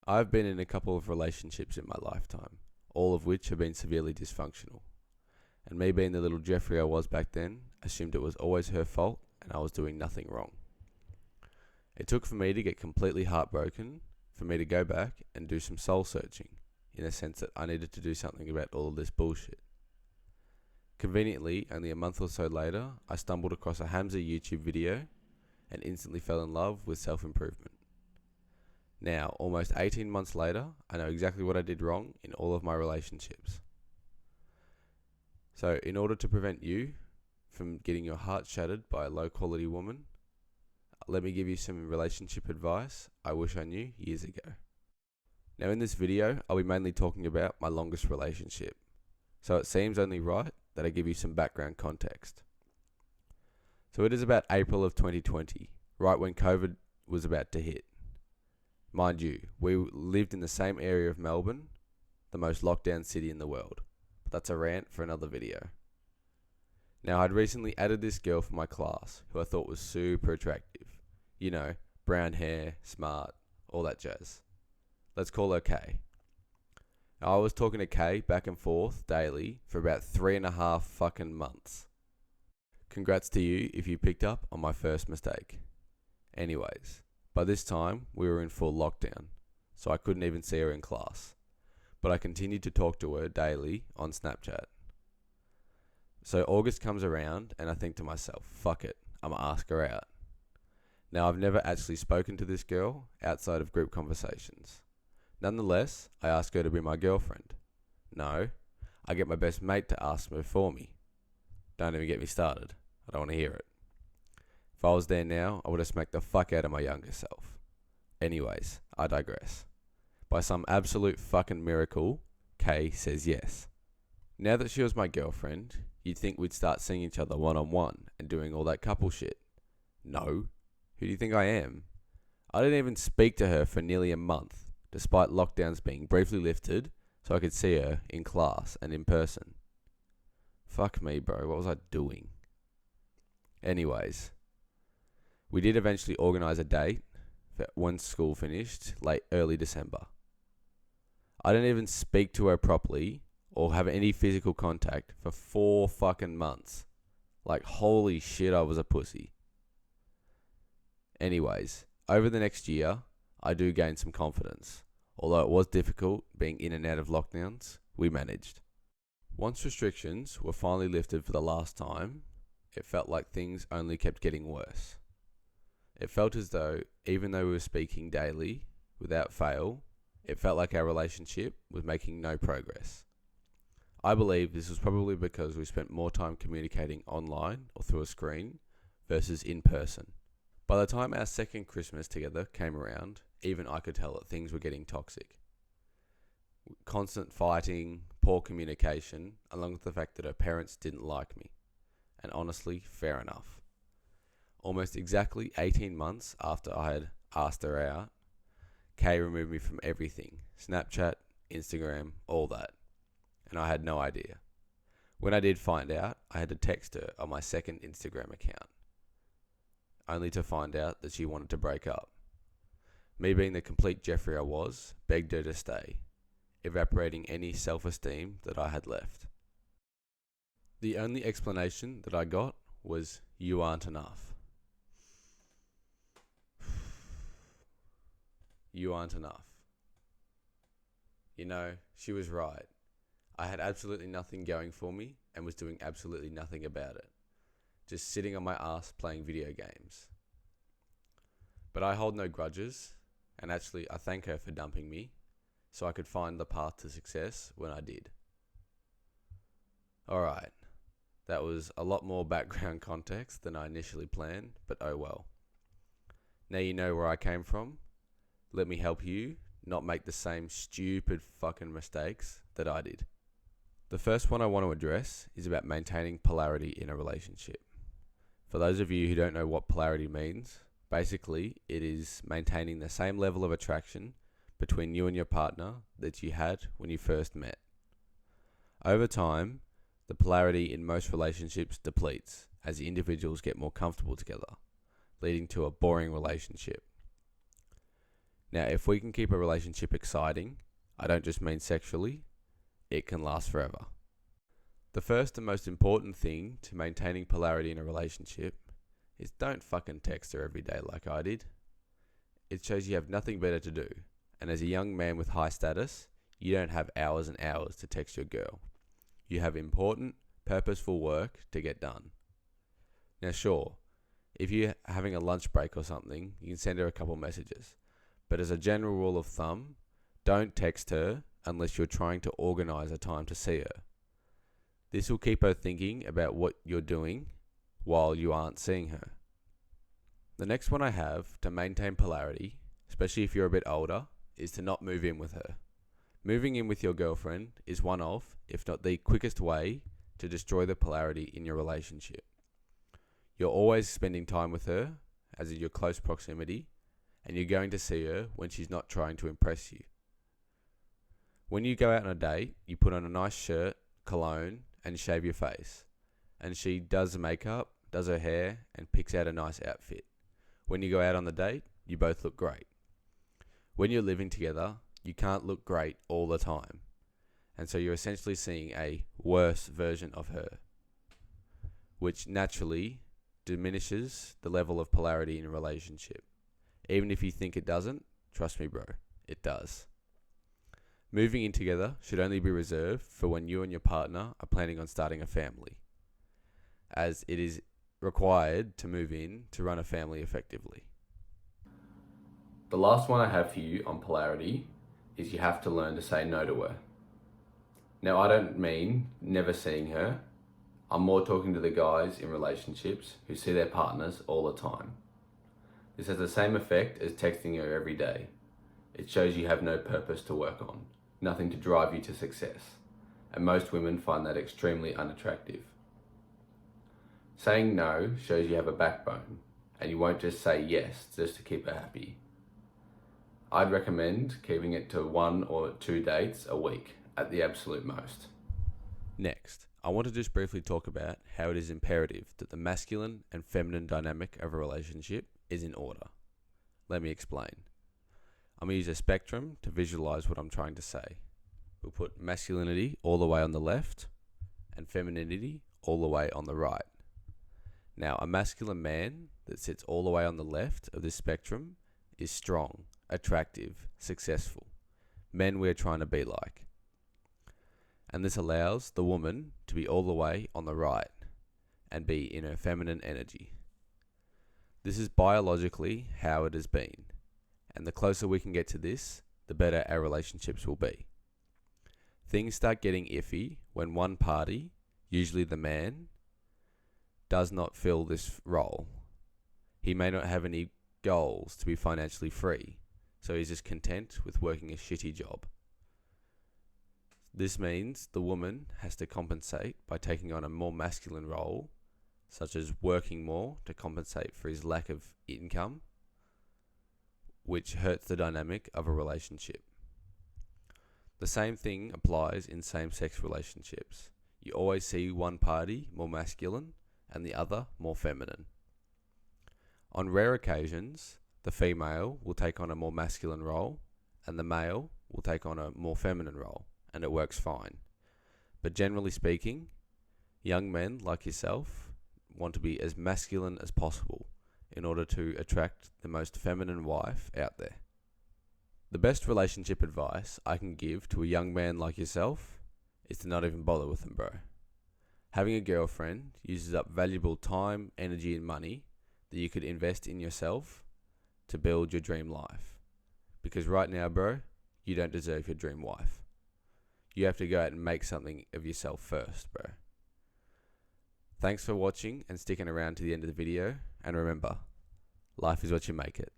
I've been in a couple of relationships in my lifetime, all of which have been severely dysfunctional. And me being the little Jeffrey I was back then, assumed it was always her fault and I was doing nothing wrong. It took for me to get completely heartbroken for me to go back and do some soul searching, in the sense that I needed to do something about all of this bullshit. Conveniently, only a month or so later, I stumbled across a Hamza YouTube video and instantly fell in love with self-improvement. Now, almost 18 months later, I know exactly what I did wrong in all of my relationships. So, in order to prevent you from getting your heart shattered by a low-quality woman, let me give you some relationship advice I wish I knew years ago. Now, in this video, I'll be mainly talking about my longest relationship, so it seems only right that I give you some background context. So it is about April of 2020, right when COVID was about to hit. Mind you, we lived in the same area of Melbourne, the most locked down city in the world. But that's a rant for another video. Now, I'd recently added this girl from my class who I thought was super attractive. You know, brown hair, smart, all that jazz. Let's call her Kay. Now, I was talking to Kay back and forth daily for about 3.5 fucking months. Congrats to you if you picked up on my first mistake. Anyways, by this time we were in full lockdown, so I couldn't even see her in class. But I continued to talk to her daily on Snapchat. So August comes around and I think to myself, fuck it, I'ma ask her out. Now, I've never actually spoken to this girl outside of group conversations. Nonetheless, I ask her to be my girlfriend. No, I get my best mate to ask her for me. Don't even get me started. I don't want to hear it. If I was there now, I would have smacked the fuck out of my younger self. Anyways, I digress. By some absolute fucking miracle, Kay says yes. Now that she was my girlfriend, you'd think we'd start seeing each other one-on-one and doing all that couple shit. No. Who do you think I am? I didn't even speak to her for nearly a month, despite lockdowns being briefly lifted so I could see her in class and in person. Fuck me, bro. What was I doing? Anyways, we did eventually organise a date for when school finished, early December. I didn't even speak to her properly or have any physical contact for 4 fucking months. Like, holy shit, I was a pussy. Anyways, over the next year, I do gain some confidence. Although it was difficult being in and out of lockdowns, we managed. Once restrictions were finally lifted for the last time, it felt like things only kept getting worse. It felt as though, even though we were speaking daily, without fail, it felt like our relationship was making no progress. I believe this was probably because we spent more time communicating online or through a screen versus in person. By the time our second Christmas together came around, even I could tell that things were getting toxic. Constant fighting, poor communication, along with the fact that her parents didn't like me. And honestly, fair enough. Almost exactly 18 months after I had asked her out, Kay removed me from everything. Snapchat, Instagram, all that. And I had no idea. When I did find out, I had to text her on my second Instagram account, only to find out that she wanted to break up. Me being the complete Jeffrey I was, begged her to stay, evaporating any self-esteem that I had left. The only explanation that I got was, "You aren't enough." You aren't enough. You know, she was right. I had absolutely nothing going for me and was doing absolutely nothing about it. Just sitting on my ass playing video games. But I hold no grudges, and actually I thank her for dumping me, so I could find the path to success when I did. Alright, that was a lot more background context than I initially planned, but oh well. Now you know where I came from. Let me help you not make the same stupid fucking mistakes that I did. The first one I want to address is about maintaining polarity in a relationship. For those of you who don't know what polarity means, basically it is maintaining the same level of attraction between you and your partner that you had when you first met. Over time, the polarity in most relationships depletes as the individuals get more comfortable together, leading to a boring relationship. Now, if we can keep a relationship exciting, I don't just mean sexually, it can last forever. The first and most important thing to maintaining polarity in a relationship is don't fucking text her every day like I did. It shows you have nothing better to do, and as a young man with high status, you don't have hours and hours to text your girl. You have important, purposeful work to get done. Now sure, if you're having a lunch break or something, you can send her a couple messages. But as a general rule of thumb, don't text her unless you're trying to organise a time to see her. This will keep her thinking about what you're doing while you aren't seeing her. The next one I have to maintain polarity, especially if you're a bit older, is to not move in with her. Moving in with your girlfriend is one of, if not the quickest way, to destroy the polarity in your relationship. You're always spending time with her, as in your close proximity, and you're going to see her when she's not trying to impress you. When you go out on a date, you put on a nice shirt, cologne, and shave your face. And she does the makeup, does her hair, and picks out a nice outfit. When you go out on the date, you both look great. When you're living together, you can't look great all the time. And so you're essentially seeing a worse version of her, which naturally diminishes the level of polarity in a relationship. Even if you think it doesn't, trust me bro, it does. Moving in together should only be reserved for when you and your partner are planning on starting a family, as it is required to move in to run a family effectively. The last one I have for you on polarity is you have to learn to say no to her. Now I don't mean never seeing her, I'm more talking to the guys in relationships who see their partners all the time. This has the same effect as texting her every day. It shows you have no purpose to work on, nothing to drive you to success, and most women find that extremely unattractive. Saying no shows you have a backbone, and you won't just say yes just to keep her happy. I'd recommend keeping it to 1 or 2 dates a week at the absolute most. Next, I want to just briefly talk about how it is imperative that the masculine and feminine dynamic of a relationship is in order. Let me explain. I'm going to use a spectrum to visualize what I'm trying to say. We'll put masculinity all the way on the left and femininity all the way on the right. Now, a masculine man that sits all the way on the left of this spectrum is strong, attractive, successful. Men we're trying to be like. And this allows the woman to be all the way on the right and be in her feminine energy. This is biologically how it has been. And the closer we can get to this, the better our relationships will be. Things start getting iffy when one party, usually the man, does not fill this role. He may not have any goals to be financially free, so he's just content with working a shitty job. This means the woman has to compensate by taking on a more masculine role, such as working more to compensate for his lack of income, which hurts the dynamic of a relationship. The same thing applies in same-sex relationships. You always see one party more masculine and the other more feminine. On rare occasions, the female will take on a more masculine role and the male will take on a more feminine role, and it works fine. But generally speaking, young men like yourself want to be as masculine as possible in order to attract the most feminine wife out there. The best relationship advice I can give to a young man like yourself is to not even bother with them, bro. Having a girlfriend uses up valuable time, energy, and money that you could invest in yourself to build your dream life. Because right now, bro, you don't deserve your dream wife. You have to go out and make something of yourself first, bro. Thanks for watching and sticking around to the end of the video. And remember, life is what you make it.